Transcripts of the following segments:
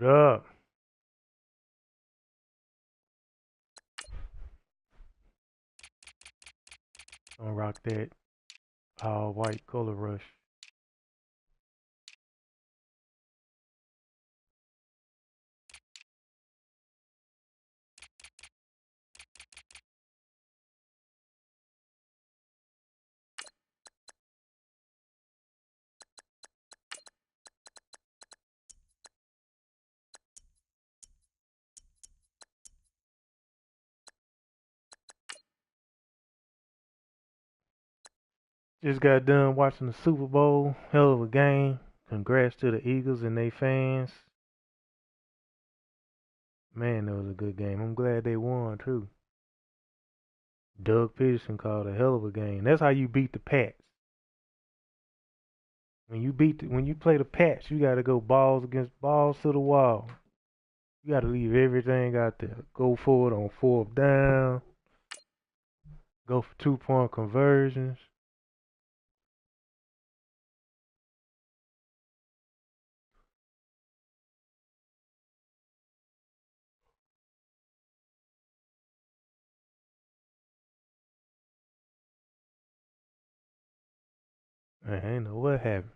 What up? Gonna rock that all white color rush. Just got done watching the Super Bowl. Hell of a game. Congrats to the Eagles and their fans. Man, that was a good game. I'm glad they won too. Doug Peterson called a hell of a game. That's how you beat the Pats. When you play the Pats, you gotta go balls against balls to the wall. You gotta leave everything out there. Go for it on fourth down. Go for 2-point conversions. I ain't know what happened.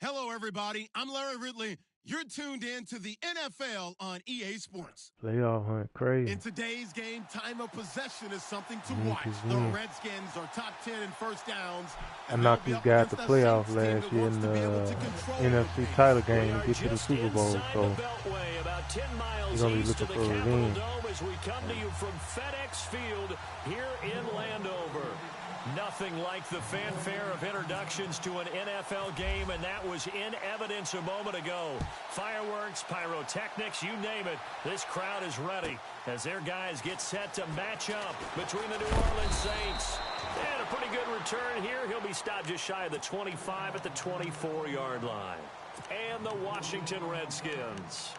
Hello, everybody. I'm Larry Ridley. You're tuned in to the NFL on EA Sports. Playoff hunt crazy. In today's game, time of possession is something to watch. The Redskins are top 10 in first downs. I knocked this guy at the playoff last year in the NFC title game to get to the Super Bowl, so he's gonna be looking for revenge. As we come to you from FedEx Field here in Landover. Nothing like the fanfare of introductions to an NFL game, and that was in evidence a moment ago. Fireworks, pyrotechnics, you name it. This crowd is ready as their guys get set to match up between the New Orleans Saints. And a pretty good return here. He'll be stopped just shy of the 25 at the 24-yard line. And the Washington Redskins.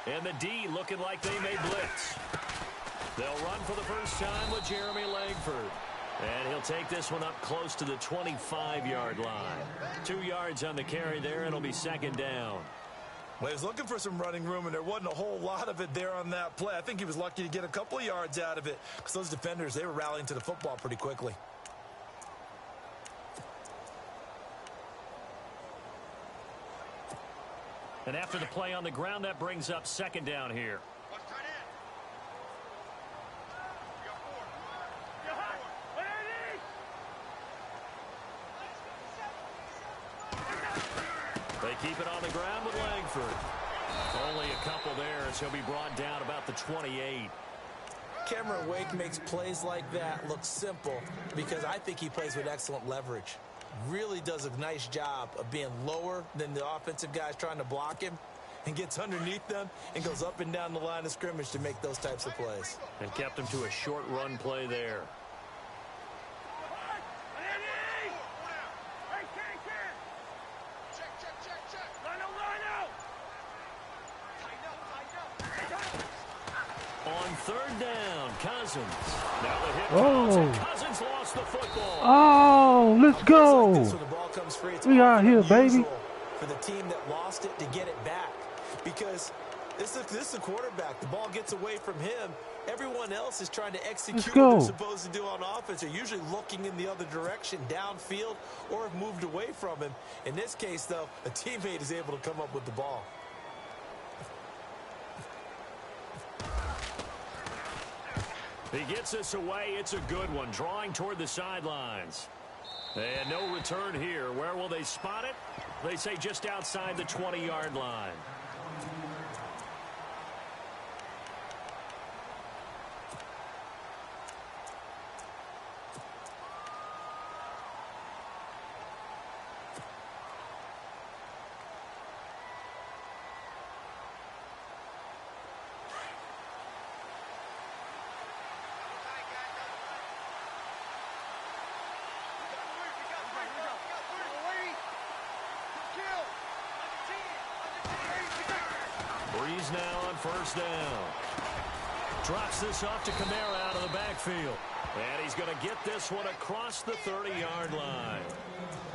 And the D looking like they may blitz. They'll run for the first time with Jeremy Langford. And he'll take this one up close to the 25-yard line. 2 yards on the carry there, and it'll be second down. Well, he was looking for some running room, and there wasn't a whole lot of it there on that play. I think he was lucky to get a couple of yards out of it because those defenders, they were rallying to the football pretty quickly. And after the play on the ground, that brings up second down here. They keep it on the ground with Langford. Only a couple there as he'll be brought down about the 28. Cameron Wake makes plays like that look simple because I think he plays with excellent leverage. Really does a nice job of being lower than the offensive guys trying to block him and gets underneath them and goes up and down the line of scrimmage to make those types of plays. And kept him to a short run play there. On third down, Cousins. Now the hit comes, and Cousins lost the football. Oh, let's go. Like the ball comes free, We out here, baby. For the team that lost it to get it back. Because This is a quarterback. The ball gets away from him. Everyone else is trying to execute what they're supposed to do on offense. They're usually looking in the other direction, downfield, or have moved away from him. In this case, though, a teammate is able to come up with the ball. He gets this away. It's a good one. Drawing toward the sidelines. And no return here. Where will they spot it? They say just outside the 20-yard line. Breeze now on first down. Drops this off to Kamara out of the backfield. And he's going to get this one across the 30-yard line.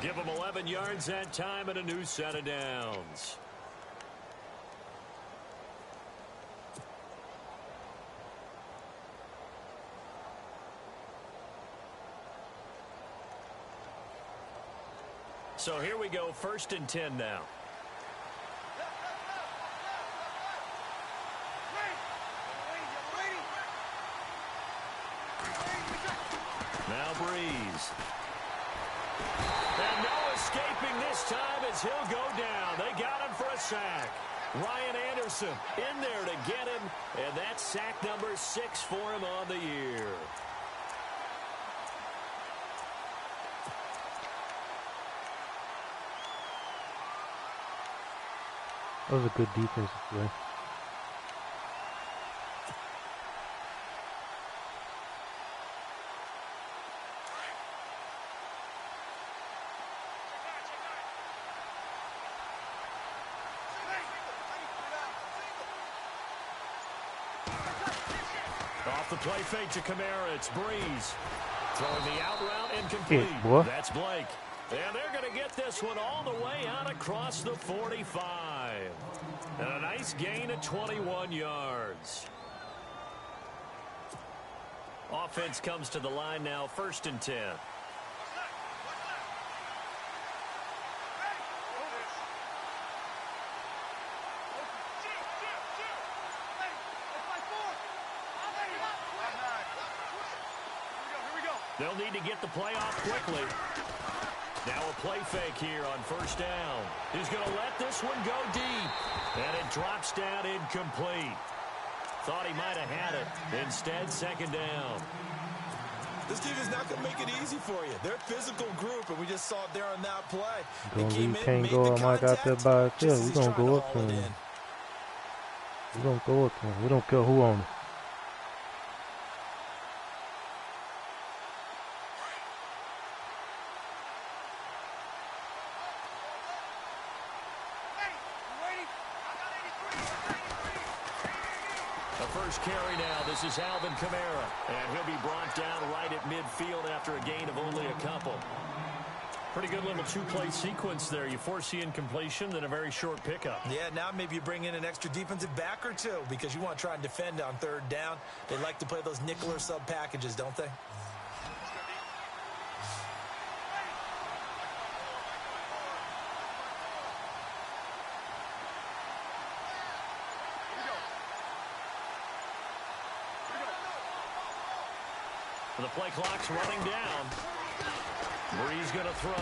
Give him 11 yards that time and a new set of downs. So here we go, 1st and 10 now. Now Breeze. And no escaping this time as he'll go down. They got him for a sack. Ryan Anderson in there to get him. And that's sack number 6 for him on the year. That was a good defensive play. Off the play fake to Kamara, it's Breeze. Throwing the out route incomplete. That's Blake. And they're going to get this one all the way out across the 45. And a nice gain of 21 yards. Offense comes to the line now, 1st and 10. They'll need to get the play off quickly. Now a play fake here on 1st down. He's going to let this one go deep. And it drops down incomplete. Thought he might have had it. Instead, 2nd down. This team is not going to make it easy for you. They're a physical group, and we just saw it there on that play. Can't go Mike out there by itself. We're going to go up to him. We're going to go up to him. We don't care who on it. Carry now. This is Alvin Kamara. And he'll be brought down right at midfield after a gain of only a couple. Pretty good little 2-play sequence there. You force the incompletion, then a very short pickup. Yeah, now maybe you bring in an extra defensive back or two because you want to try and defend on 3rd down. They like to play those nickel or sub packages, don't they? The play clock's running down. Breeze going to throw.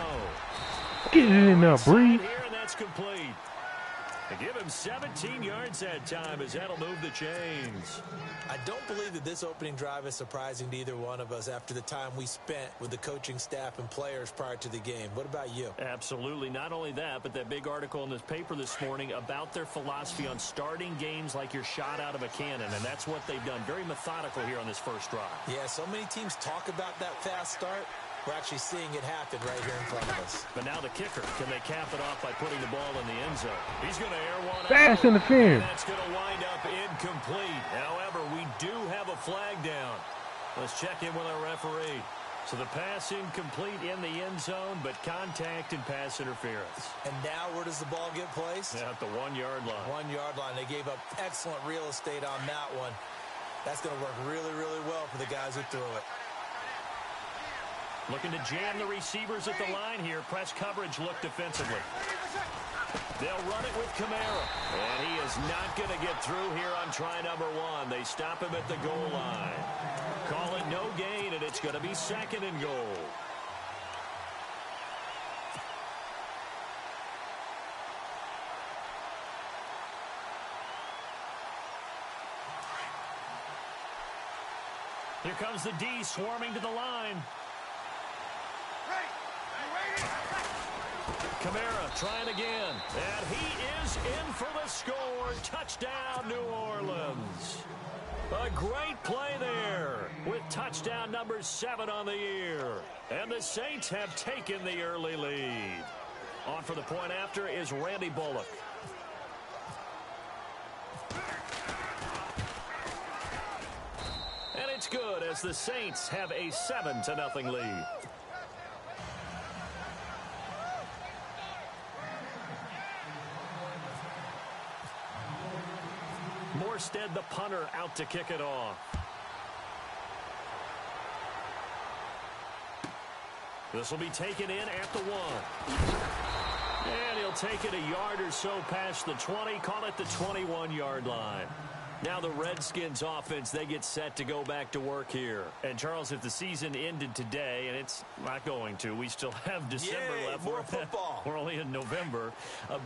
Get it in there, Breeze. Here, and that's complete. They give him 17 yards that time as that'll move the chains. I don't believe that this opening drive is surprising to either one of us after the time we spent with the coaching staff and players prior to the game. What about you? Absolutely. Not only that, but that big article in this paper this morning about their philosophy on starting games like you're shot out of a cannon, and that's what they've done. Very methodical here on this first drive. Yeah, so many teams talk about that fast start. We're actually seeing it happen right here in front of us. But now the kicker, can they cap it off by putting the ball in the end zone? He's going to air one Fast out. interference. That's going to wind up incomplete. However, we do have a flag down. Let's check in with our referee. So the pass incomplete in the end zone, but contact and pass interference. And now where does the ball get placed? Yeah, at the 1-yard line. 1-yard line. They gave up excellent real estate on that one. That's going to work really, really well for the guys who threw it. Looking to jam the receivers at the line here. Press coverage look defensively. They'll run it with Kamara. And he is not going to get through here on try number 1. They stop him at the goal line. Call it no gain, and it's going to be 2nd and goal. Here comes the D swarming to the line. Kamara trying again. And he is in for the score. Touchdown, New Orleans. A great play there with touchdown number 7 on the year. And the Saints have taken the early lead. On for the point after is Randy Bullock. And it's good as the Saints have a 7-0 lead. Morstead, the punter, out to kick it off. This will be taken in at the 1. And he'll take it a yard or so past the 20. Call it the 21-yard line. Now the Redskins offense, they get set to go back to work here. And, Charles, if the season ended today, and it's not going to, we still have December left. More football. We're only in November.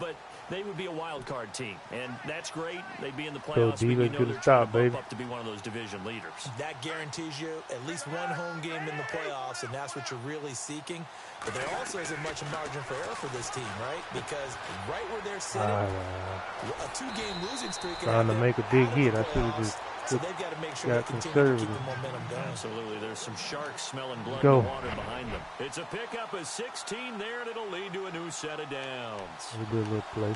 But they would be a wild card team. And that's great. They'd be in the playoffs. So, but you know they're trying to bump up to be one of those division leaders. That guarantees you at least one home game in the playoffs, and that's what you're really seeking. But there also isn't much margin for error for this team, right? Because right where they're sitting, a 2-game losing streak. Trying to make a big hit. I should have just so they've got to make sure they continue to keep the momentum going. Absolutely. There's some sharks smelling blood and water behind them. It's a pickup of 16 there, and it'll lead to a new set of downs. A good little play.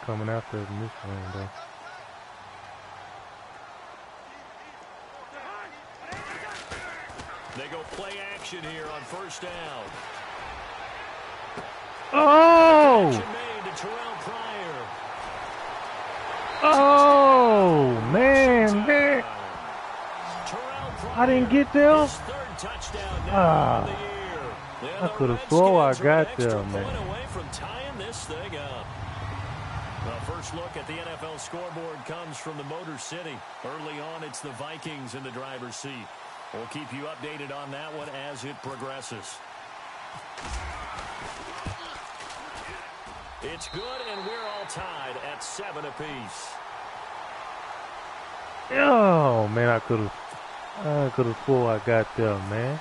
Coming after us in this one, though. They go play action here on first down. Oh! Action made to Terrell Pryor. Oh, man. I didn't get there. His 3rd touchdown now of the year. I could have swore I got there, man. Point away from tying this thing up. The first look at the NFL scoreboard comes from the Motor City. Early on, it's the Vikings in the driver's seat. We'll keep you updated on that one as it progresses. It's good, and we're all tied at 7 apiece. Oh, man, I could have swore I got there, man.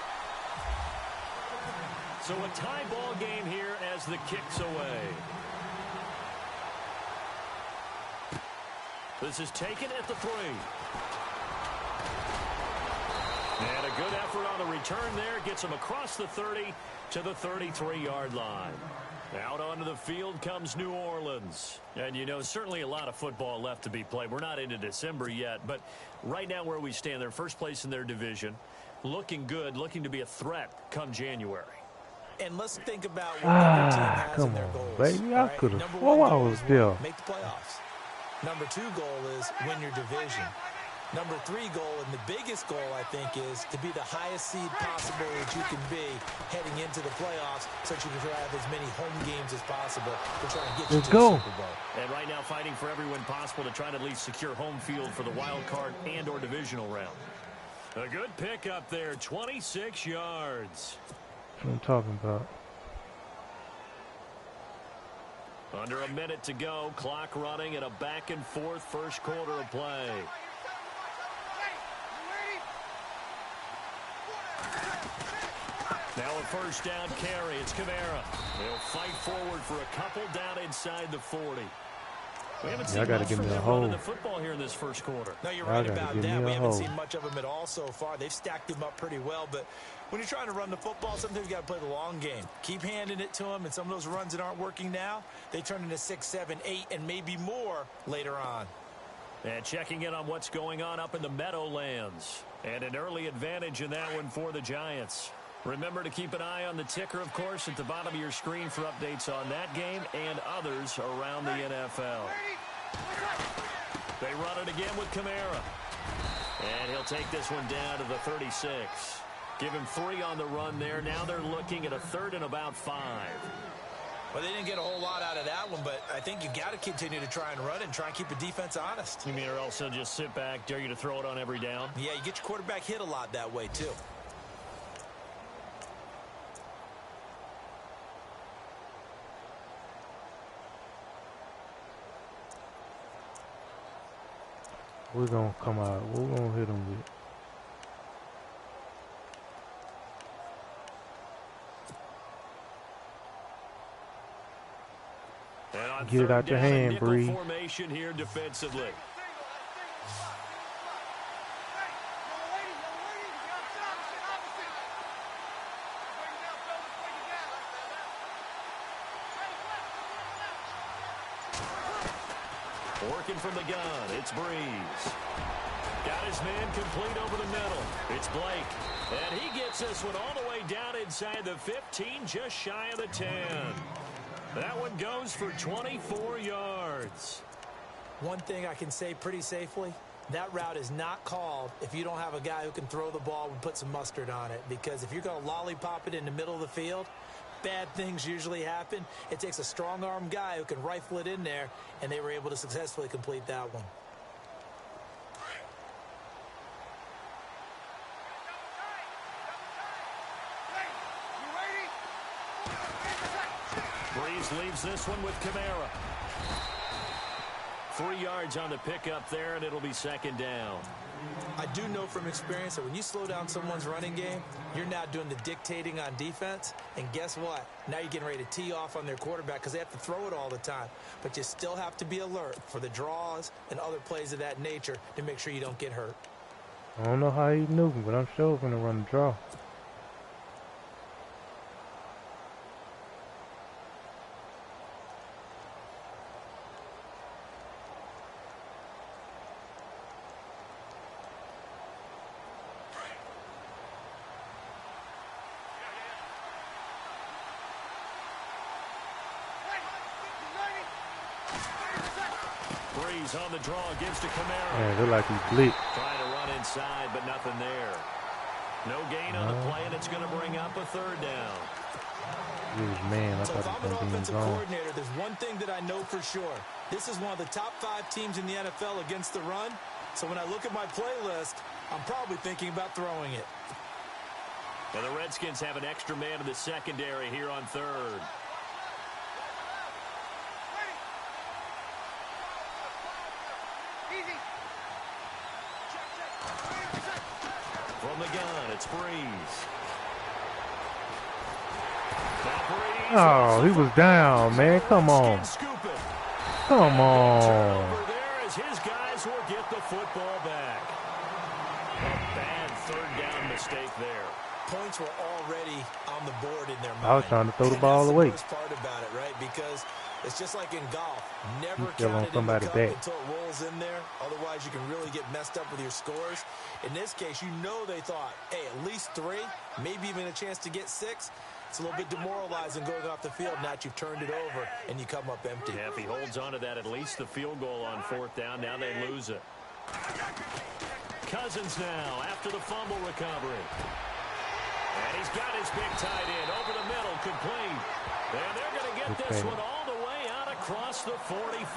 So a tie ball game here as the kick's away. This is taken at the 3. And a good effort on the return there. Gets him across the 30 to the 33-yard line. Out onto the field comes New Orleans. And, you know, certainly a lot of football left to be played. We're not into December yet, but right now where we stand, they're first place in their division. Looking good, looking to be a threat come January. And let's think about what every team has in their goals. Baby, I could have swore I was there. Make the playoffs. Number 2 goal is win your division. Number 3 goal, and the biggest goal, I think, is to be the highest seed possible that you can be heading into the playoffs so that you can have as many home games as possible to try and get you to the Super Bowl. And right now fighting for every win possible to try to at least secure home field for the wild card and or divisional round. A good pickup there, 26 yards. That's what I'm talking about. Under a minute to go, clock running, and a back-and-forth first quarter of play. Now a first down carry. It's Kamara. They'll fight forward for a couple down inside the 40. We haven't I seen gotta much give from me a him hole. running the football here in this first quarter. No, you're I right gotta about give that. me We a haven't hole. seen much of him at all so far. They've stacked him up pretty well, but when you're trying to run the football, sometimes you got to play the long game. Keep handing it to him, and some of those runs that aren't working now, they turn into 6, 7, 8, and maybe more later on. And checking in on what's going on up in the Meadowlands. And an early advantage in that one for the Giants. Remember to keep an eye on the ticker, of course, at the bottom of your screen for updates on that game and others around the NFL. They run it again with Kamara. And he'll take this one down to the 36. Give him 3 on the run there. Now they're looking at a 3rd and about 5. Well, they didn't get a whole lot out of that one, but I think you got to continue to try and run and try and keep the defense honest. You mean or also just sit back, dare you to throw it on every down? Yeah, you get your quarterback hit a lot that way, too. We're gonna come out. We're gonna hit them with. Get it out your hand, Bree. Formation here defensively. Working from the gun, it's Breeze. Got his man complete over the middle. It's Blake. And he gets this one all the way down inside the 15, just shy of the 10. That one goes for 24 yards. One thing I can say pretty safely, that route is not called if you don't have a guy who can throw the ball and put some mustard on it. Because if you're going to lollipop it in the middle of the field, bad things usually happen. It takes a strong-arm guy who can rifle it in there, and they were able to successfully complete that one. Breeze leaves this one with Kamara. 3 yards on the pickup there, and it'll be 2nd down. I do know from experience that when you slow down someone's running game, you're now doing the dictating on defense. And guess what? Now you're getting ready to tee off on their quarterback because they have to throw it all the time. But you still have to be alert for the draws and other plays of that nature to make sure you don't get hurt. I don't know how he knew, but I'm sure gonna run the draw. Breeze on the draw, gives to Kamara. Man, look like he blitzed. Trying to run inside, but nothing there. No gain on the play, and it's going to bring up a 3rd down. He was man. I So if thought I'm he an was gonna be offensive gone. coordinator, there's one thing that I know for sure. This is one of the top 5 teams in the NFL against the run. So when I look at my playlist, I'm probably thinking about throwing it. Now the Redskins have an extra man in the secondary here on 3rd. From the gun, it's Breeze. Oh, he was down, man. Come on. Come on. Over there as his guys will get the football back. A bad 3rd down mistake there. Points were already on the board in their mind. I was trying to throw the ball away. That's the worst part about it, right? Because it's just like in golf. Never You still count on it in the somebody cup back. until it rolls in there. Otherwise, you can really get messed up with your scores. In this case, you know they thought, hey, at least 3, maybe even a chance to get 6. It's a little bit demoralizing going off the field now that you've turned it over and you come up empty. Yeah, if he holds on to that, at least the field goal on 4th down. Now they lose it. Cousins now after the fumble recovery. And he's got his big tight end over the middle, complete. And they're going to get this one all the way out across the 45.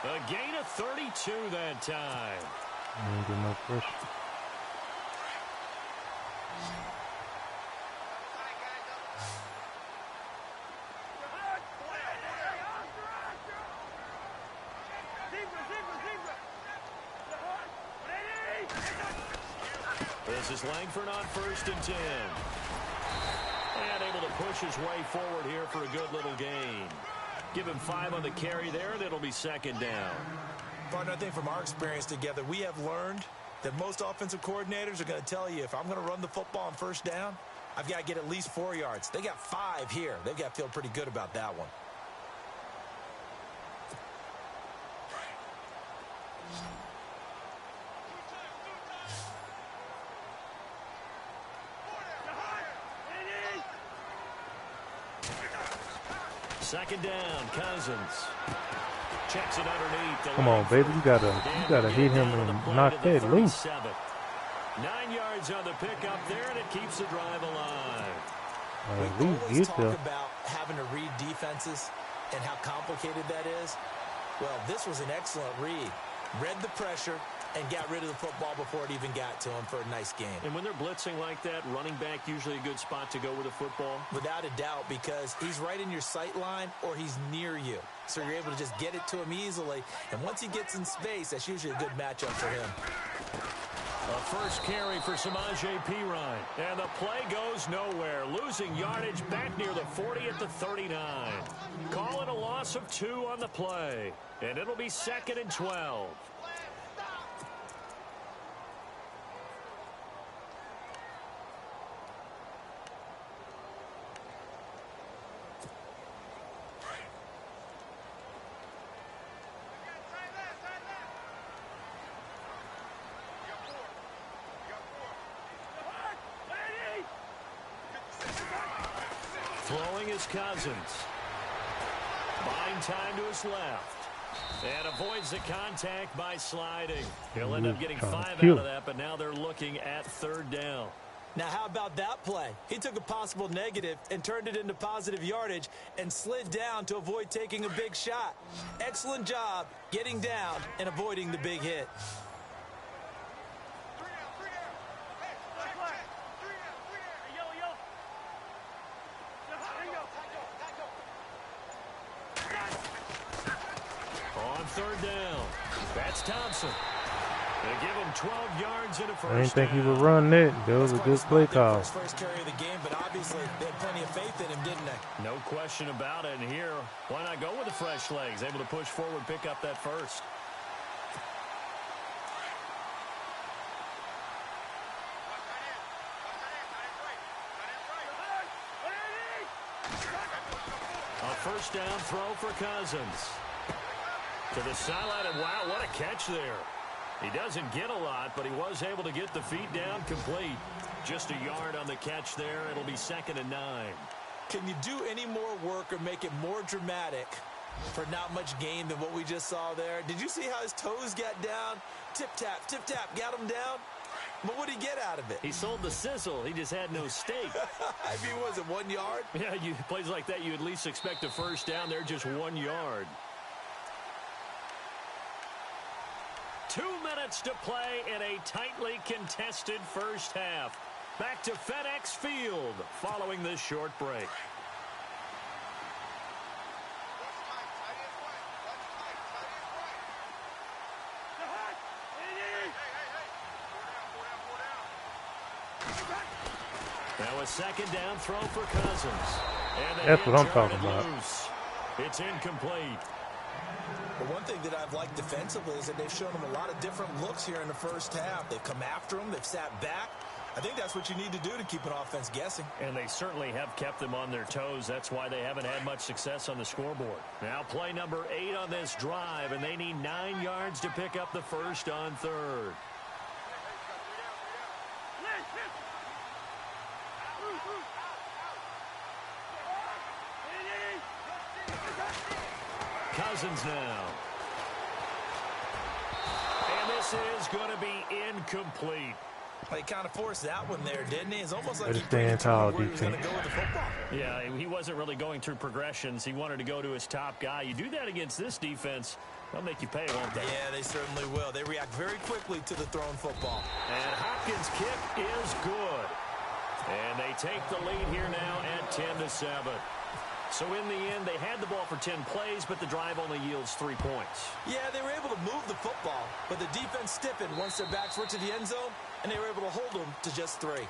A gain of 32 that time. Ain't get no pressure. This is Langford on 1st and 10. And able to push his way forward here for a good little gain. Give him 5 on the carry there, and it'll be second down. Partner, I think from our experience together, we have learned that most offensive coordinators are going to tell you, if I'm going to run the football on first down, I've got to get at least 4 yards. They got 5 here. They've got to feel pretty good about that one. Second down, Cousins. Checks it underneath. Come on, baby. You gotta hit him and knock that loose. 9 yards on the pickup there, and it keeps the drive alive. We always talk about having to read defenses and how complicated that is. Well, this was an excellent read. Read the pressure and got rid of the football before it even got to him for a nice game. And when they're blitzing like that, running back usually a good spot to go with the football? Without a doubt, because he's right in your sight line or he's near you. So you're able to just get it to him easily. And once he gets in space, that's usually a good matchup for him. A first carry for Samaje Perine. And the play goes nowhere. Losing yardage back near the 40 at the 39. Calling a loss of 2 on the play. And it'll be 2nd and 12. Throwing is Cousins. Buying time to his left. And avoids the contact by sliding. He'll end up getting 5 out of that, but now they're looking at 3rd down. Now, how about that play? He took a possible negative and turned it into positive yardage and slid down to avoid taking a big shot. Excellent job getting down and avoiding the big hit. On 3rd down, that's Thompson. They give him 12 yards in a first down. I didn't think he would run that. That was a good play call. First carry of the game, but obviously they had plenty of faith in him, didn't they? No question about it. And here, why not go with the fresh legs? Able to push forward, pick up that first. A first down throw for Cousins. To the sideline, and wow, what a catch there. He doesn't get a lot, but he was able to get the feet down complete. Just a yard on the catch there. It'll be 2nd and 9. Can you do any more work or make it more dramatic for not much gain than what we just saw there? Did you see how his toes got down? Tip-tap, got him down. But what did he get out of it? He sold the sizzle. He just had no steak. I mean, was it 1 yard? Yeah, plays like that, you at least expect a first down there, just 1 yard. 2 minutes to play in a tightly contested first half. Back to FedEx Field following this short break. Now a 2nd down throw for Cousins. And that's what I'm talking about. It's incomplete. But one thing that I've liked defensively is that they've shown them a lot of different looks here in the first half. They've come after them. They've sat back. I think that's what you need to do to keep an offense guessing. And they certainly have kept them on their toes. That's why they haven't had much success on the scoreboard. Now play number 8 on this drive, and they need 9 yards to pick up the first on 3rd. Cousins now. And this is going to be incomplete. He kind of forced that one there, didn't he? It's almost like he was going to go with the football. Yeah, he wasn't really going through progressions. He wanted to go to his top guy. You do that against this defense, they'll make you pay, won't they? Yeah, they certainly will. They react very quickly to the thrown football. And Hopkins' kick is good. And they take the lead here now at 10-7. So in the end, they had the ball for 10 plays, but the drive only yields 3 points. Yeah, they were able to move the football, but the defense stiffened once their backs were to the end zone, and they were able to hold them to just 3.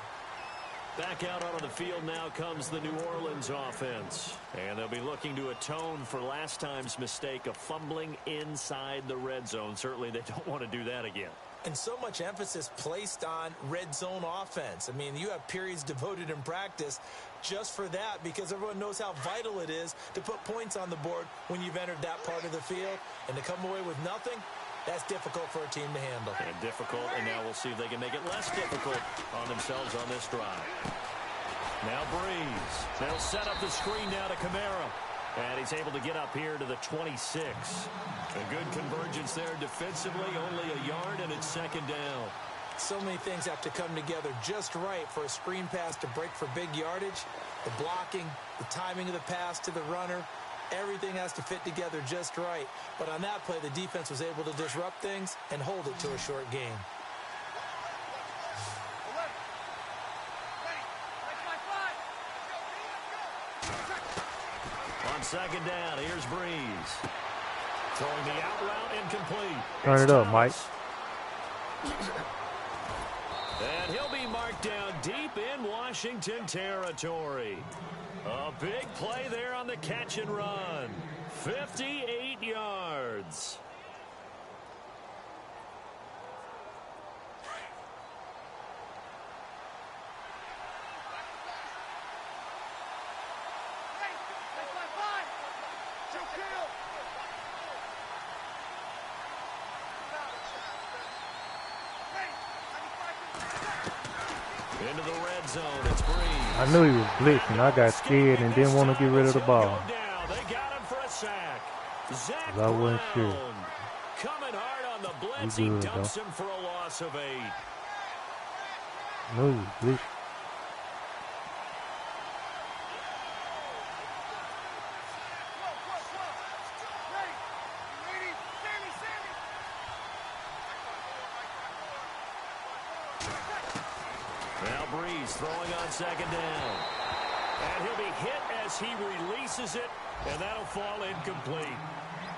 Back out onto the field now comes the New Orleans offense. And they'll be looking to atone for last time's mistake of fumbling inside the red zone. Certainly they don't want to do that again. And so much emphasis placed on red zone offense. I mean, you have periods devoted in practice just for that because everyone knows how vital it is to put points on the board when you've entered that part of the field. And to come away with nothing, that's difficult for a team to handle. And difficult, and now we'll see if they can make it less difficult on themselves on this drive. Now Breeze. They'll set up the screen now to Kamara. And he's able to get up here to the 26. A good convergence there defensively, only a yard, and it's second down. So many things have to come together just right for a screen pass to break for big yardage. The blocking, the timing of the pass to the runner, everything has to fit together just right. But on that play, the defense was able to disrupt things and hold it to a short game. On second down, here's Breeze. Throwing the out route incomplete. Turn it up, Mike. And he'll be marked down deep in Washington territory. A big play there on the catch and run. 58 yards. Into the red zone, it's Breeze. I knew he was blitzing. I got scared and didn't want to get rid of the ball. They got him for a sack. Zach I wasn't sure. Brown coming hard on the blitz. He He good, dumps though. him for a loss of 8. I knew he was blitzing. Now Breeze throwing on second down. And he'll be hit as he releases it, and that'll fall incomplete.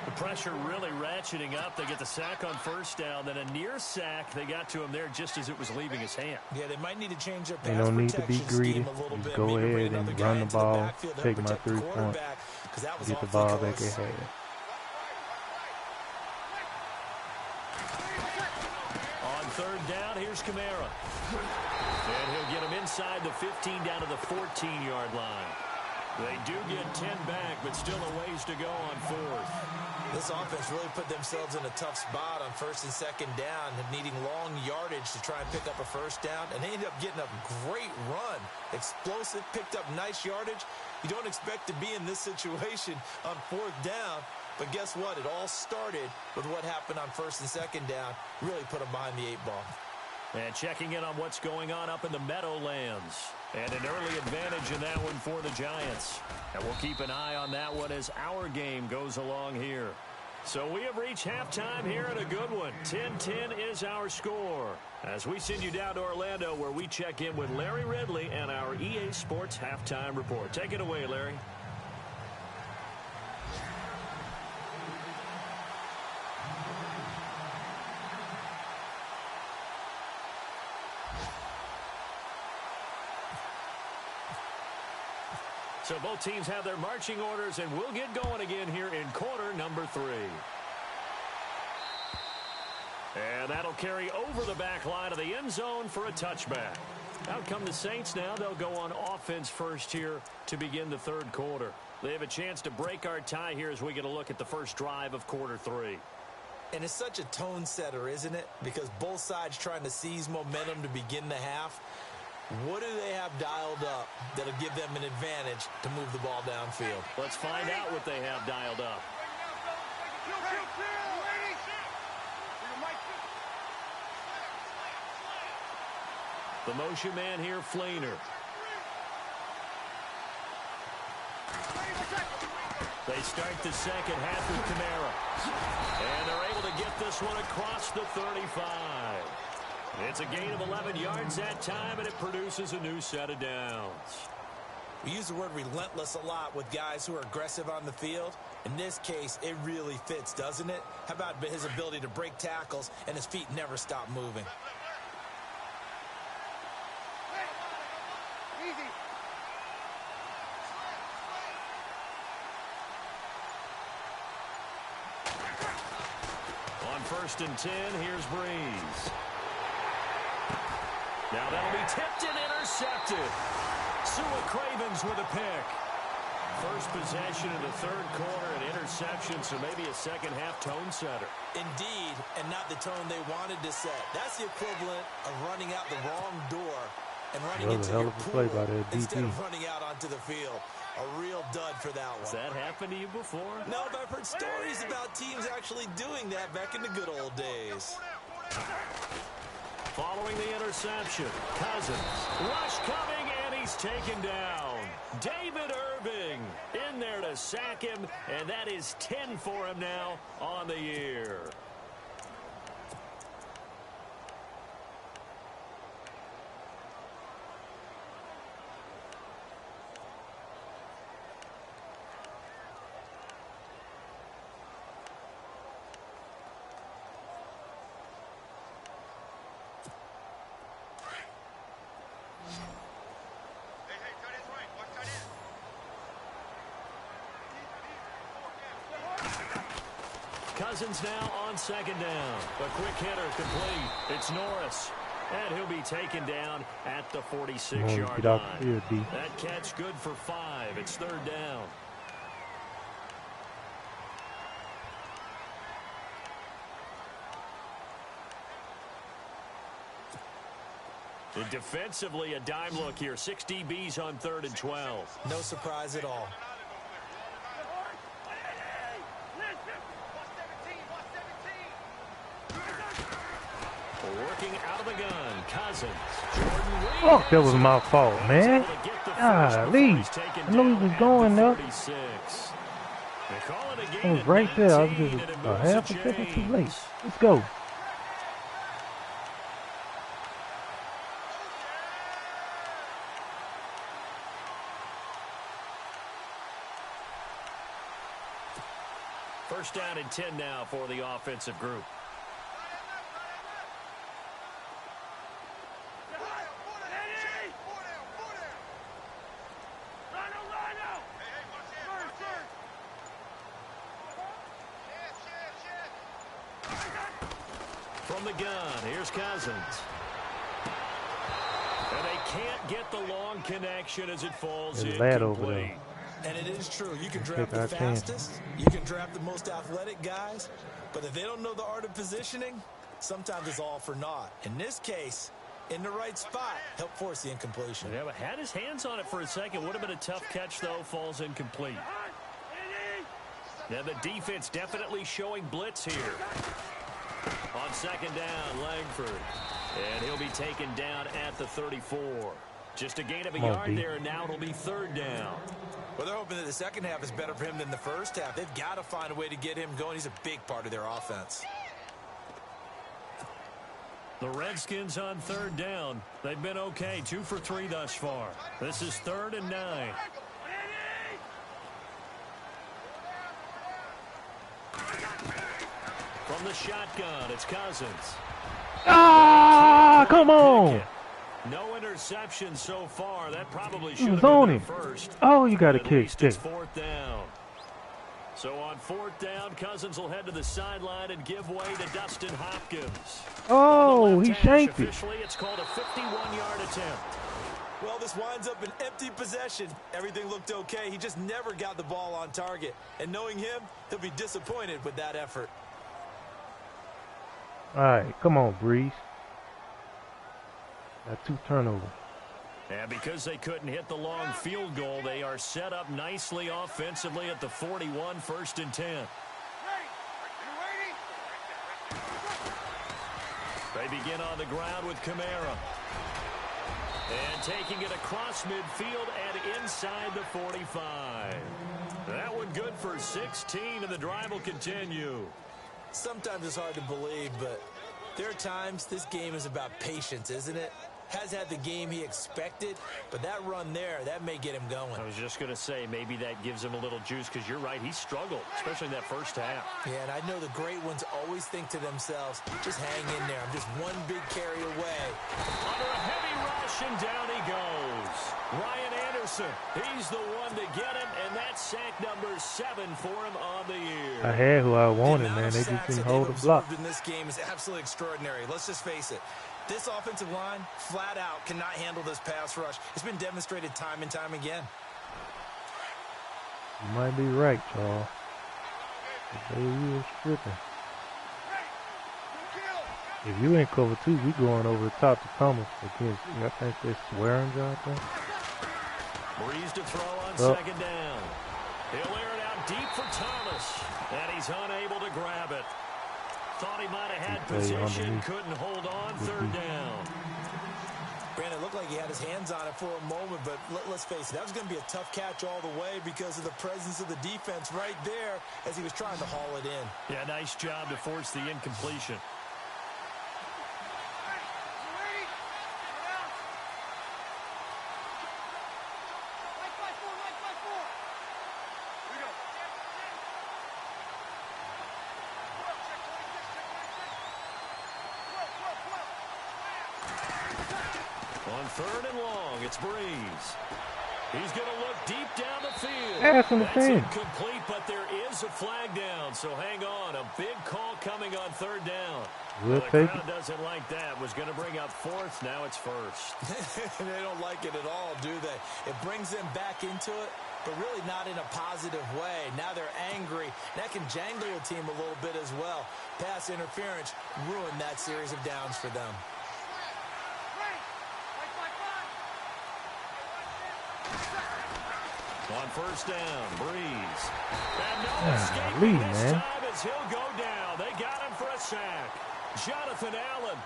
The pressure really ratcheting up. They get the sack on first down, then a near sack. They got to him there just as it was leaving his hand. Yeah, they might need to change their They pass don't need to be protection greedy. scheme a little Just bit. go Maybe bring ahead another and guy run the into ball, backfield to take help my protect the 3 points, quarterback, 'cause that was get the awfully ball back close. at hand. On third down, here's Kamara. And he'll get him inside the 15 down to the 14-yard line. They do get 10 back, but still a ways to go on fourth. This offense really put themselves in a tough spot on first and second down, needing long yardage to try and pick up a first down, and they ended up getting a great run. Explosive, picked up nice yardage. You don't expect to be in this situation on fourth down, but guess what? It all started with what happened on first and second down. Really put them behind the 8 ball. And checking in on what's going on up in the Meadowlands. And an early advantage in that one for the Giants. And we'll keep an eye on that one as our game goes along here. So we have reached halftime here at a good one. 10-10 is our score. As we send you down to Orlando where we check in with Larry Ridley and our EA Sports Halftime Report. Take it away, Larry. So both teams have their marching orders, and we'll get going again here in quarter number 3. And that'll carry over the back line of the end zone for a touchback. Out come the Saints now. They'll go on offense first here to begin the third quarter. They have a chance to break our tie here as we get a look at the first drive of quarter 3. And it's such a tone setter, isn't it? Because both sides trying to seize momentum to begin the half. What do they have dialed up that'll give them an advantage to move the ball downfield? Let's find out what they have dialed up. The motion man here, Flainer. They start the second half with Kamara. And they're able to get this one across the 35. It's a gain of 11 yards that time, and it produces a new set of downs. We use the word relentless a lot with guys who are aggressive on the field. In this case, it really fits, doesn't it? How about his ability to break tackles and his feet never stop moving? first and 10. Here's Breeze. Now that'll be tipped and intercepted. Sua Cravens with a pick. First possession of the third quarter, an interception, so maybe a second-half tone setter. Indeed, and not the tone they wanted to set. That's the equivalent of running out the wrong door and running into your pool instead of running out onto the field. A real dud for that one. Has that happened to you before? No, but I've heard stories about teams actually doing that back in the good old days. Following the interception, Cousins. Rush coming, and he's taken down. David Irving in there to sack him, and that is 10 for him now on the year. Cousins now on second down. A quick hitter complete. It's Norris. And he'll be taken down at the 46-yard line. That catch good for 5. It's third down. And defensively, a dime look here. 6 DBs on 3rd and 12. No surprise at all. Working out of the gun, Cousins. Oh, that was my fault, man. Golly. I know he was going there. I was right there. I was just a half a second too late. Let's go. First down and 10 now for the offensive group. From the gun, here's Cousins. And they can't get the long connection as it falls incomplete. And it is true. You can draft the fastest. You can draft the most athletic guys. But if they don't know the art of positioning, sometimes it's all for naught. In this case, in the right spot, help force the incompletion. Yeah, but had his hands on it for a second. Would have been a tough catch, though. Falls incomplete. Now the defense definitely showing blitz here. On second down, Langford. And he'll be taken down at the 34. Just a gain of a yard there, and now it'll be third down. Well, they're hoping that the second half is better for him than the first half. They've got to find a way to get him going. He's a big part of their offense. The Redskins on third down. They've been okay, 2 for 3 thus far. This is 3rd and 9. From the shotgun, it's Cousins. Ah, come on. No interception so far. That probably should have been first. Oh, you got to kick. It's 4th down. So on 4th down, Cousins will head to the sideline and give way to Dustin Hopkins. Oh, he shanked it. Officially, it's called a 51-yard attempt. Well, this winds up an empty possession. Everything looked okay. He just never got the ball on target. And knowing him, he'll be disappointed with that effort. All right, come on, Breeze. Got 2 turnovers. And because they couldn't hit the long field goal, they are set up nicely offensively at the 41, 1st and 10. They begin on the ground with Kamara. And taking it across midfield and inside the 45. That one good for 16, and the drive will continue. Sometimes it's hard to believe, but there are times this game is about patience, isn't it? Has had the game he expected, but that run there, that may get him going. I was just going to say, maybe that gives him a little juice, because you're right, he struggled, especially in that first half. Yeah, and I know the great ones always think to themselves, just hang in there. I'm just one big carry away. Under a heavy rush, and down he goes. Ryan Anderson Wilson. He's the one to get him, and that's sack number 7 for him on the year. I had who I wanted, the man. They just didn't hold hold the block. in this game is absolutely extraordinary. Let's just face it. This offensive line, flat out, cannot handle this pass rush. It's been demonstrated time and time again. You might be right, Charles. They is stripping. If you ain't cover 2, we going over the top to Thomas against, I think they're swearing out there. Breeze to throw on second down. He'll air it out deep for Thomas, and he's unable to grab it. Thought he might have had position, couldn't hold on, third down. Brandon, it looked like he had his hands on it for a moment, but let's face it, that was going to be a tough catch all the way because of the presence of the defense right there as he was trying to haul it in. Yeah, nice job to force the incompletion. On third and long, it's Breeze. He's going to look deep down the field. That's incomplete, but there is a flag down, so hang on. A big call coming on third down. The crowd doesn't like that. Was going to bring up fourth, now it's first. They don't like it at all, do they? It brings them back into it, but really not in a positive way. Now they're angry. That can jangle a team a little bit as well. Pass interference ruined that series of downs for them. On first down, Breeze. And no escaping this time as he'll go down. They got him for a sack. Jonathan Allen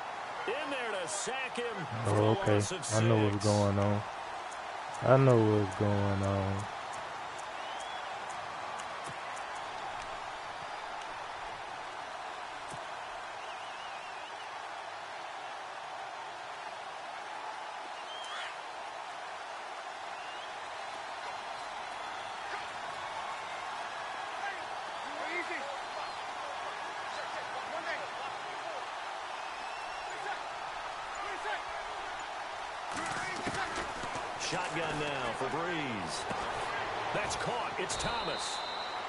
in there to sack him for a loss of 6. I know what's going on. I know what's going on. Shotgun now for Breeze. That's caught. It's Thomas.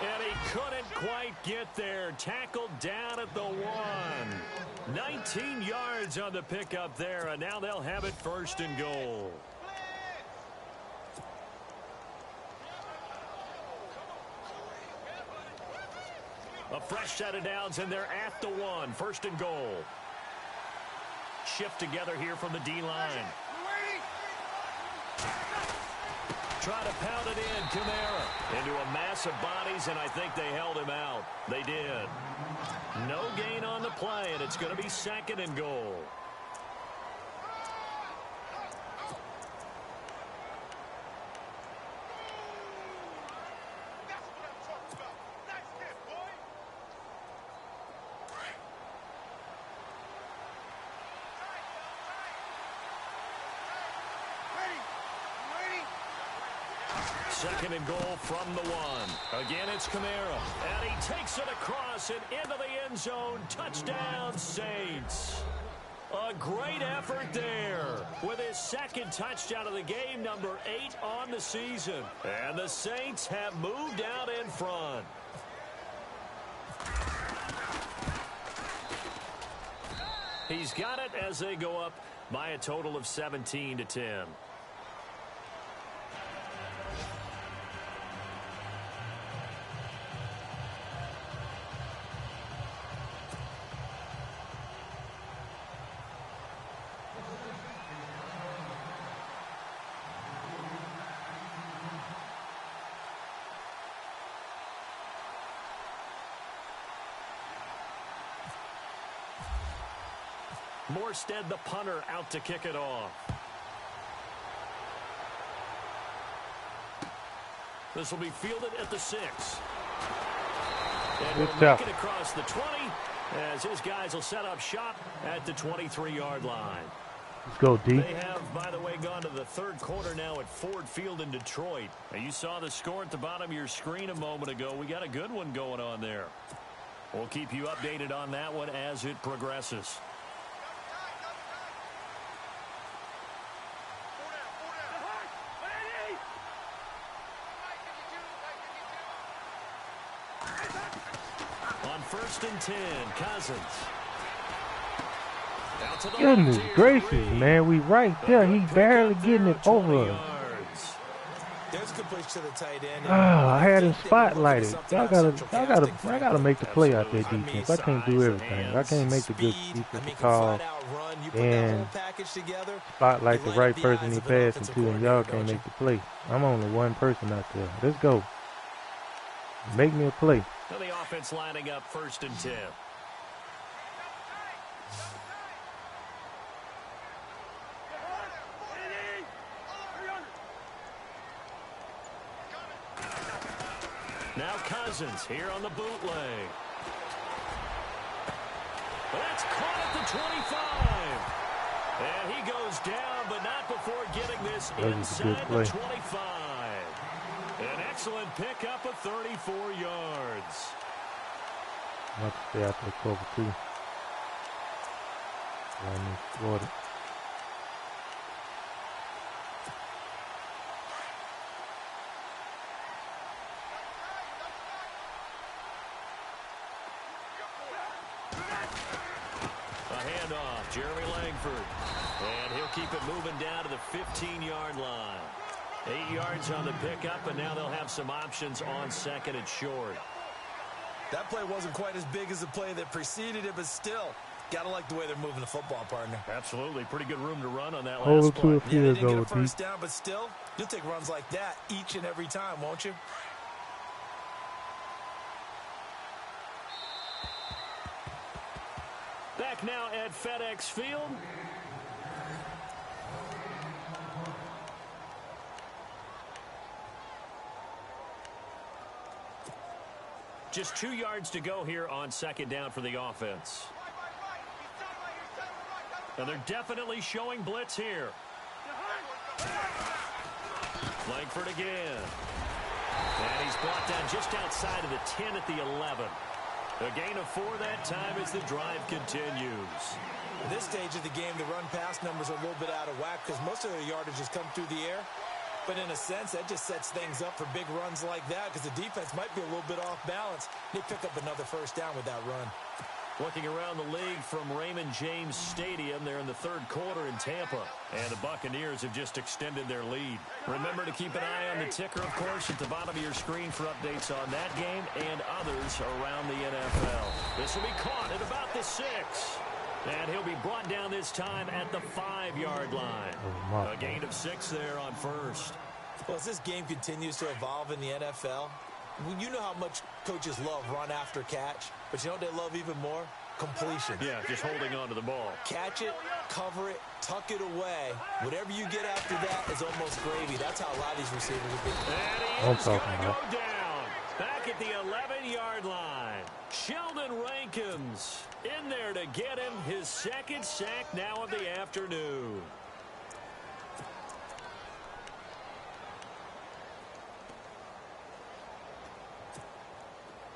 And he couldn't quite get there. Tackled down at the 1. 19 yards on the pickup there, and now they'll have it first and goal. A fresh set of downs, and they're at the 1. First and goal. Shift together here from the D-line. Try to pound it in, Kamara. Into a mass of bodies, and I think they held him out. They did. No gain on the play, and it's going to be second and goal. Second and goal from the 1. Again, it's Kamara. And he takes it across and into the end zone. Touchdown, Saints. A great effort there with his second touchdown of the game, number 8 on the season. And the Saints have moved out in front. He's got it as they go up by a total of 17-10. Morstead, the punter, out to kick it off. This will be fielded at the 6. And we'll make it across the 20 as his guys will set up shop at the 23-yard line. Let's go, D. They have, by the way, gone to the third quarter now at Ford Field in Detroit. Now, you saw the score at the bottom of your screen a moment ago. We got a good one going on there. We'll keep you updated on that one as it progresses. first and 10. Cousins. Out to the Goodness left here, gracious, Reed. man. We right there. He barely getting it 20 over us. yards. There's a good place to the tight end. I had him spotlighted. Y'all Y'all gotta make the play out there Absolutely. defense. I can't do everything. I can't make the good defensive call and spotlight the right person he passing to, and y'all can't make the play. I'm only one person out there. Let's go. Make me a play. So the offense lining up first and 10. Now Cousins here on the bootleg. That's caught at the 25. And he goes down, but not before getting this inside the 25. An excellent pickup of 34 yards. I'm about to stay out there cover too. I need to score it. Jeremy Langford. And he'll keep it moving down to the 15-yard line. 8 yards on the pickup, and now they'll have some options on second and short. That play wasn't quite as big as the play that preceded it, but still, gotta like the way they're moving the football, partner. Absolutely. Pretty good room to run on that Hold last to play. a field Didn't get goal, a first down, but still, you'll take runs like that each and every time, won't you? Back now at FedEx Field. Just 2 yards to go here on second down for the offense. And they're definitely showing blitz here. Langford again. And he's brought down just outside of the 10 at the 11. A gain of 4 that time as the drive continues. At this stage of the game, the run-pass numbers are a little bit out of whack because most of their yardage has come through the air. But in a sense, that just sets things up for big runs like that because the defense might be a little bit off balance. They pick up another first down with that run. Looking around the league from Raymond James Stadium, they're in the third quarter in Tampa. And the Buccaneers have just extended their lead. Remember to keep an eye on the ticker, of course, at the bottom of your screen for updates on that game and others around the NFL. This will be caught at about the 6. And he'll be brought down this time at the 5-yard line. A gain of 6 there on first. Well, as this game continues to evolve in the NFL, you know how much coaches love run after catch, but you know what they love even more? Completion. Yeah, just holding on to the ball. Catch it, cover it, tuck it away. Whatever you get after that is almost gravy. That's how a lot of these receivers will be. And he is going to go down. Back at the 11-yard line. Sheldon Rankins in there to get him his second sack now of the afternoon.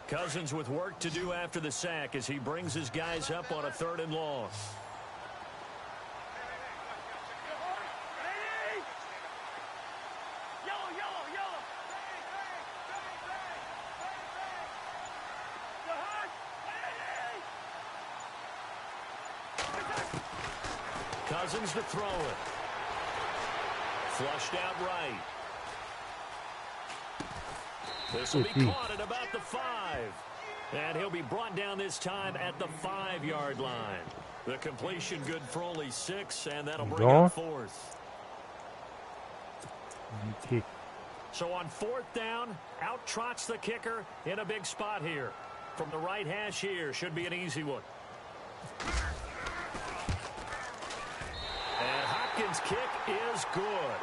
Cousins with work to do after the sack as he brings his guys up on a 3rd and long. Cousins to throw it. Flushed out right. This will be caught at about the 5. And he'll be brought down this time at the 5-yard line. The completion good for only 6, and that'll bring up 4th. So on 4th down, out trots the kicker in a big spot here. From the right hash here, should be an easy one. And Hopkins' kick is good.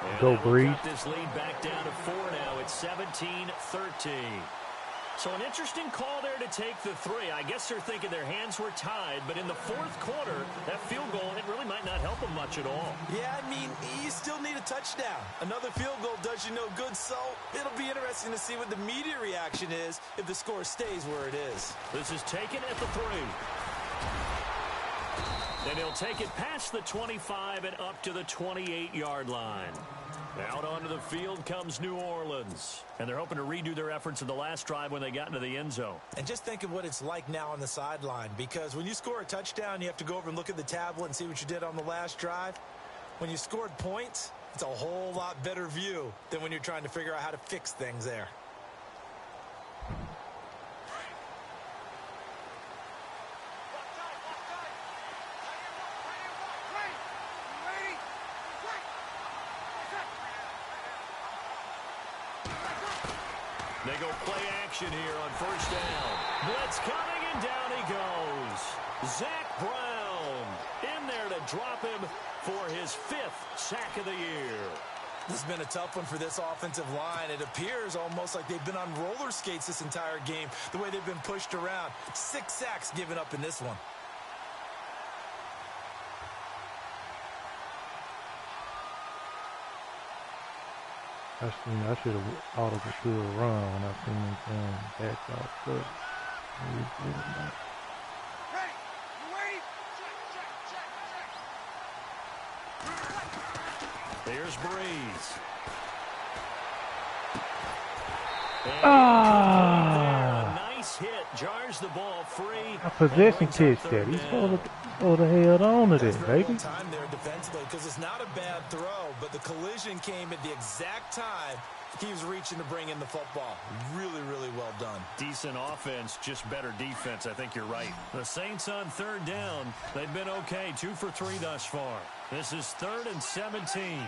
And go, Breeze. This lead back down to 4 now. It's 17-13. So an interesting call there to take the 3. I guess they're thinking their hands were tied, but in the 4th quarter, that field goal, it really might not help them much at all. Yeah, I mean, you still need a touchdown. Another field goal does you no good, so it'll be interesting to see what the media reaction is if the score stays where it is. This is taken at the 3. And he'll take it past the 25 and up to the 28-yard line. Out onto the field comes New Orleans. And they're hoping to redo their efforts in the last drive when they got into the end zone. And just think of what it's like now on the sideline. Because when you score a touchdown, you have to go over and look at the tablet and see what you did on the last drive. When you scored points, it's a whole lot better view than when you're trying to figure out how to fix things there. They go play action here on first down. Blitz coming, and down he goes. Zach Brown in there to drop him for his 5th sack of the year. This has been a tough one for this offensive line. It appears almost like they've been on roller skates this entire game, the way they've been pushed around. 6 sacks given up in this one. I should have thought of a good run when I seen him saying backs off foot. Here's Breeze. Nice hit. Jars the ball free. A possession test that. He's supposed to held on to this, baby. Time there defensively because it's not a bad throw, but the collision came at the exact time he was reaching to bring in the football. Really, really well done. Decent offense, just better defense. I think you're right. The Saints on third down. They've been okay. 2 for 3 thus far. This is 3rd and 17.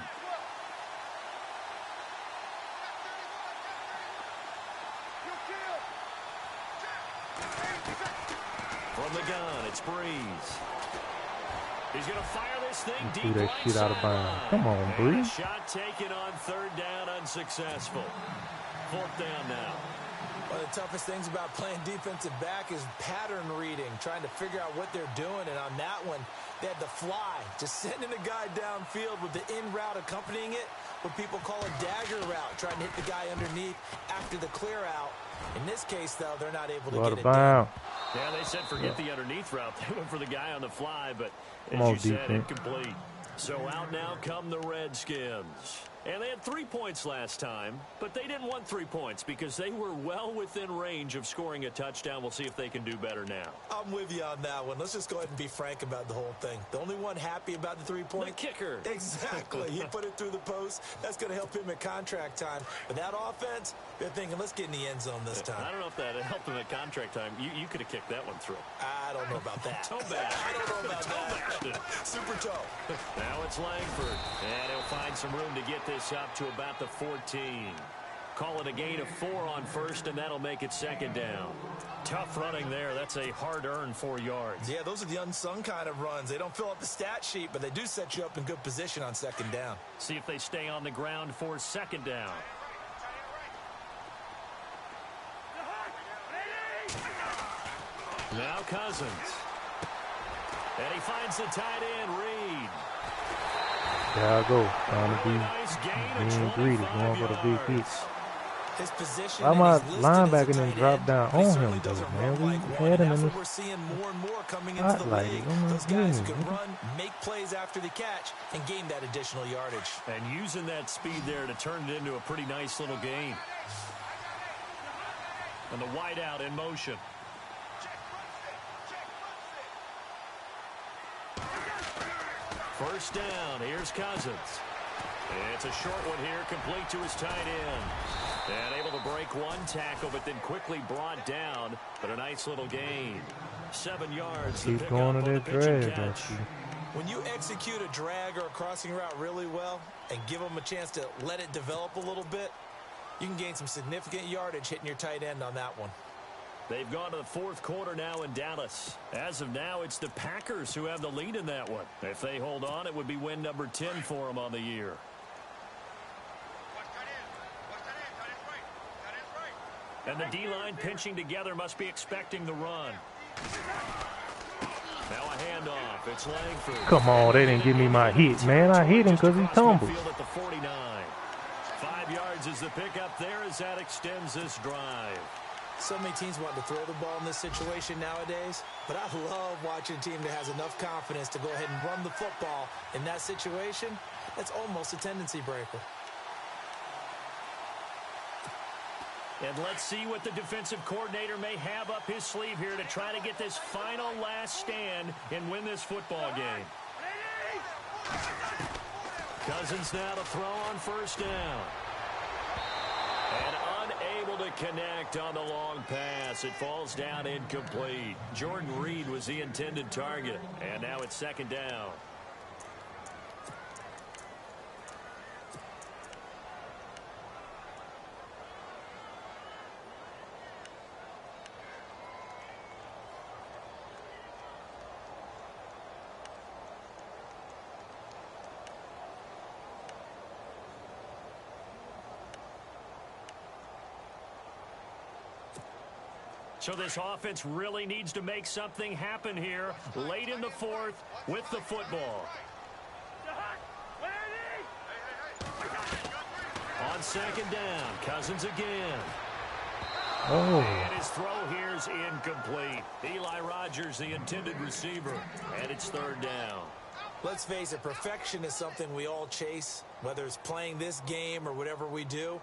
From the gun, it's Breeze. He's going to fire this thing deep that shit out of bounds. Come on, Breeze. Shot taken on 3rd down, unsuccessful. 4th down now. One of the toughest things about playing defensive back is pattern reading, trying to figure out what they're doing. And on that one, they had the fly, just sending a guy downfield with the in route accompanying it, what people call a dagger route, trying to hit the guy underneath after the clear out. In this case, though, they're not able to get it done. Yeah, they said forget the underneath route. They went for the guy on the fly, but as you said, incomplete. So out now come the Redskins. And they had 3 points last time, but they didn't want 3 points because they were well within range of scoring a touchdown. We'll see if they can do better now. I'm with you on that one. Let's just go ahead and be frank about the whole thing. The only one happy about the 3-point? The kicker. Exactly. He put it through the post. That's going to help him at contract time. But that offense, they're thinking, let's get in the end zone this time. I don't know if that helped him at contract time. You could have kicked that one through. I don't know about that. Toe bash. I don't know about that. Super toe. Now it's Langford. And he'll find some room to get this up to about the 14. Call it a gain of 4 on first, and that'll make it 2nd down. Tough running there. That's a hard-earned 4 yards. Yeah, those are the unsung kind of runs. They don't fill up the stat sheet, but they do set you up in good position on 2nd down. See if they stay on the ground for 2nd down. Now Cousins. And he finds the tight end, Reed. There I go. Trying to be being greedy, going for the big hits. His position. Why my linebacker didn't drop down on him, though, man? We had him in the we're seeing more and more coming into the league. Those guys who can run, make plays after the catch, and gain that additional yardage. And using that speed there to turn it into a pretty nice little game. And the wideout in motion. First down. Here's Cousins. It's a short one here, complete to his tight end. And able to break one tackle, but then quickly brought down. But a nice little gain. 7 yards. Keep going to that drag, don't you? When you execute a drag or a crossing route really well and give them a chance to let it develop a little bit, you can gain some significant yardage hitting your tight end on that one. They've gone to the 4th quarter now in Dallas. As of now, it's the Packers who have the lead in that one. If they hold on, it would be win number 10 for them on the year. And the D-line pinching together must be expecting the run. Now a handoff. It's Langford. Come on, they didn't give me my hit, man. I hit him because he tumbled. At the 49. 5 yards is the pickup there as that extends this drive. So many teams want to throw the ball in this situation nowadays, but I love watching a team that has enough confidence to go ahead and run the football in that situation. That's almost a tendency breaker. And let's see what the defensive coordinator may have up his sleeve here to try to get this final last stand and win this football game. Cousins now to throw on first down. And unable to connect on the long pass. It falls down incomplete. Jordan Reed was the intended target. And now it's second down. So this offense really needs to make something happen here late in the fourth with the football. On second down, Cousins again. Oh. And his throw here's incomplete. Eli Rogers, the intended receiver, and it's third down. Let's face it, perfection is something we all chase, whether it's playing this game or whatever we do.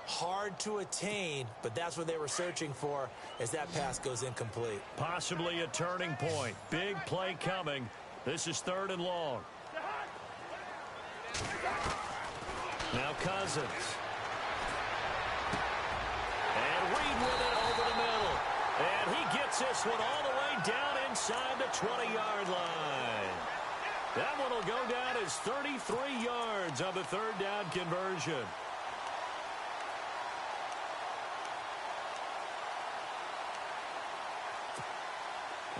Hard to attain, but that's what they were searching for as that pass goes incomplete. Possibly a turning point. Big play coming. This is third and long. Now Cousins. And Reed with it over the middle. And he gets this one all the way down inside the 20-yard line. That one will go down as 33 yards on the third down conversion.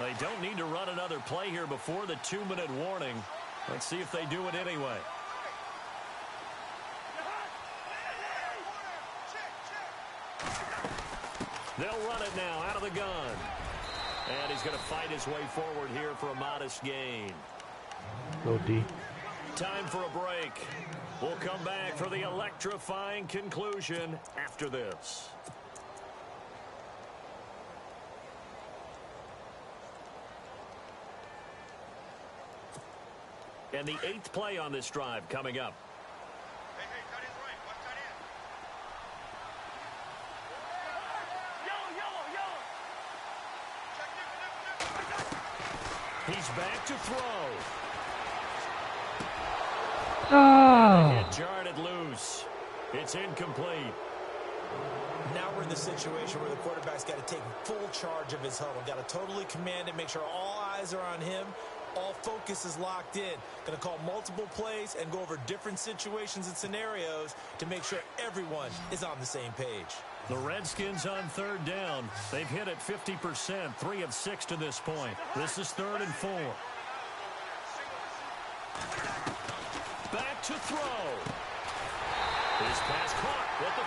They don't need to run another play here before the 2-minute warning. Let's see if they do it anyway. They'll run it now out of the gun. And he's going to fight his way forward here for a modest gain. Go D. Time for a break. We'll come back for the electrifying conclusion after this. And the 8th play on this drive coming up. He's back to throw. Oh. Jarred it loose. It's incomplete. Now we're in the situation where the quarterback's got to take full charge of his huddle. Got to totally command it, make sure all eyes are on him. All focus is locked in. Going to call multiple plays and go over different situations and scenarios to make sure everyone is on the same page. The Redskins on third down. They've hit it 50%, 3 of 6 to this point. This is 3rd and 4. Back to throw. His pass caught with the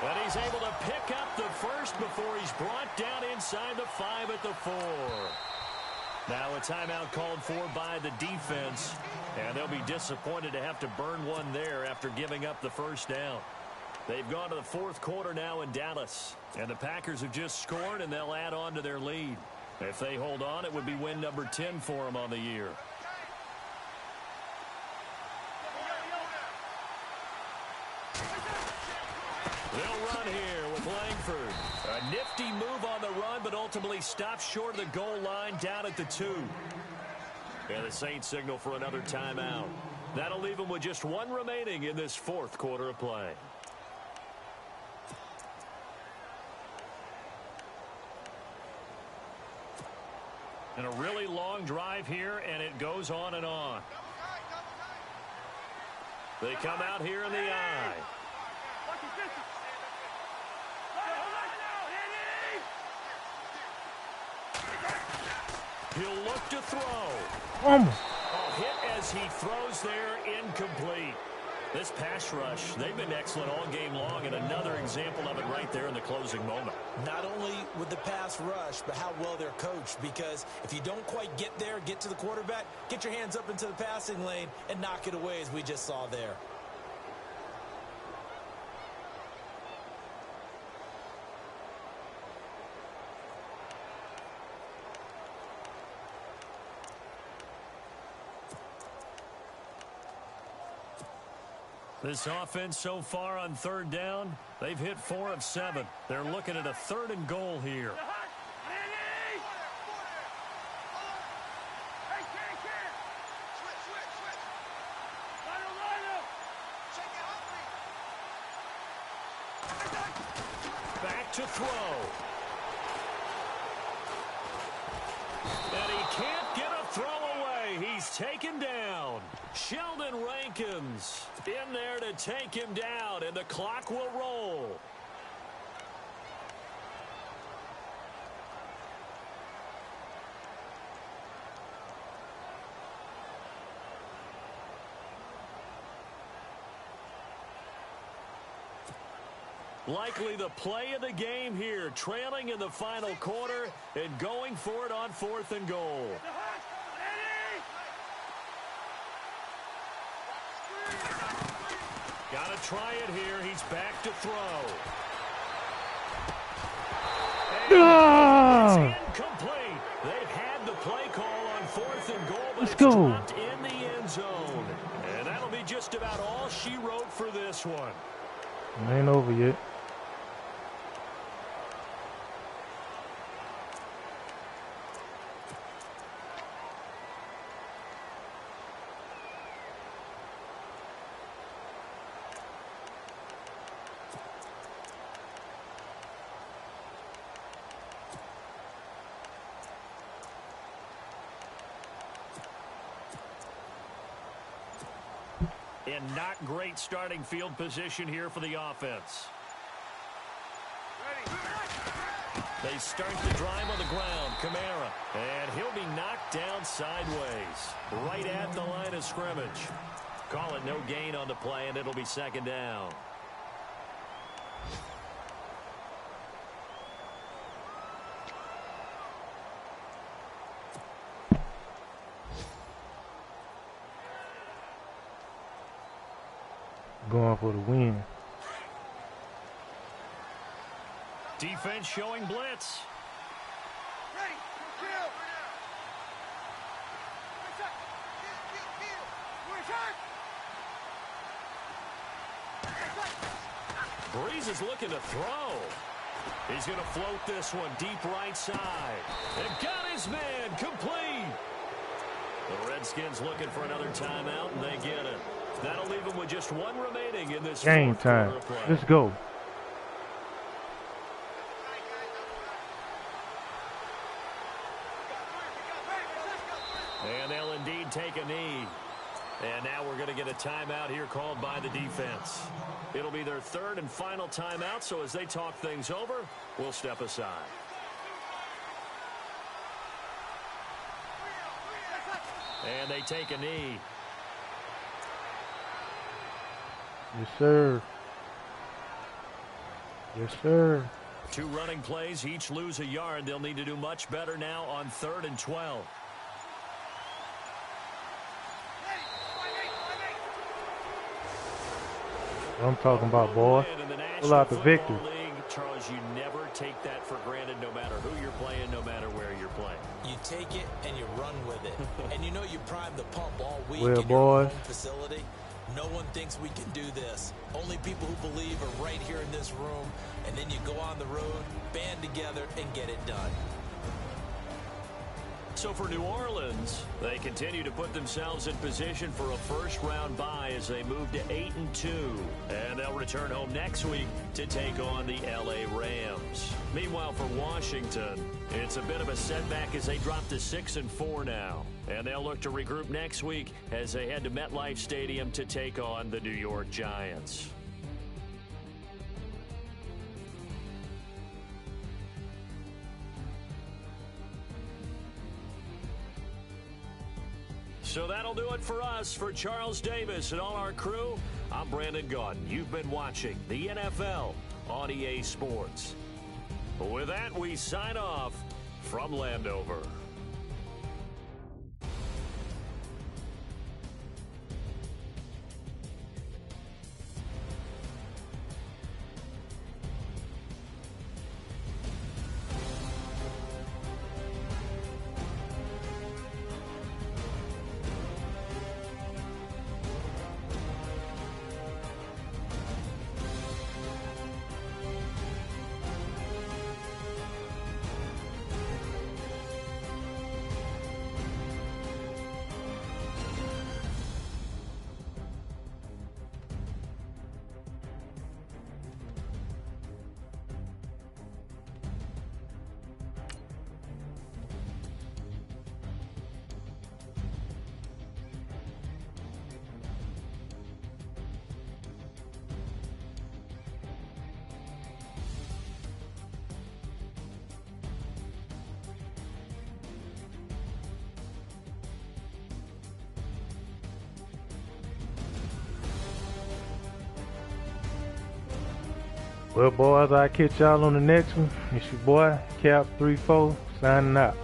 4. And he's able to pick up the first before he's brought down inside the 5 at the 4. Now a timeout called for by the defense, and they'll be disappointed to have to burn one there after giving up the first down. They've gone to the 4th quarter now in Dallas, and the Packers have just scored, and they'll add on to their lead. If they hold on, it would be win number 10 for them on the year. They'll run here with Langford. A nifty move on the run, but ultimately stops short of the goal line down at the 2. And the Saints signal for another timeout. That'll leave them with just one remaining in this 4th quarter of play. And a really long drive here, and it goes on and on. They come out here in the I. He'll look to throw. Almost. A hit as he throws there, incomplete. This pass rush, they've been excellent all game long, and another example of it right there in the closing moment. Not only with the pass rush, but how well they're coached, because if you don't quite get there, get to the quarterback, get your hands up into the passing lane and knock it away, as we just saw there. This offense so far on third down, they've hit 4 of 7. They're looking at a 3rd and goal here. Back to throw. And he can't get a throw away. He's taken down. Sheldon Rankins in there to take him down, and the clock will roll. Likely the play of the game here, trailing in the final quarter and going for it on 4th and goal. Got to try it here. He's back to throw. And it's incomplete. They've had the play call on 4th and goal, but it's dropped in the end zone. And that'll be just about all she wrote for this one. It ain't over yet. And not great starting field position here for the offense. They start the drive on the ground. Kamara. And he'll be knocked down sideways. Right at the line of scrimmage. Call it no gain on the play, and it'll be 2nd down. Going for the win. Defense showing blitz. Ready, kill. Breeze is looking to throw. He's going to float this one deep right side. And got his man complete. The Redskins looking for another timeout, and they get it. That'll leave them with just 1 remaining in this game time. Let's go. And they'll indeed take a knee. And now we're going to get a timeout here called by the defense. It'll be their 3rd and final timeout, so as they talk things over, we'll step aside. And they take a knee. Yes, sir. Yes, sir. 2 running plays, each lose a yard. They'll need to do much better now on 3rd and 12. I'm talking about, boy. Pull out the victory. Charles, you never take that for granted no matter who you're playing, no matter where you're playing. You take it and you run with it. And you know you prime the pump all week well, in your home facility. No one thinks we can do this. Only people who believe are right here in this room. And then you go on the road, band together, and get it done. So for New Orleans, they continue to put themselves in position for a first-round bye as they move to 8-2. And they'll return home next week to take on the L.A. Rams. Meanwhile, for Washington, it's a bit of a setback as they drop to 6-4 now. And they'll look to regroup next week as they head to MetLife Stadium to take on the New York Giants. So that'll do it for us. For Charles Davis and all our crew, I'm Brandon Gaudin. You've been watching the NFL on EA Sports. With that, we sign off from Landover. Well, boys, I'll catch y'all on the next one. It's your boy, Cap 34, signing out.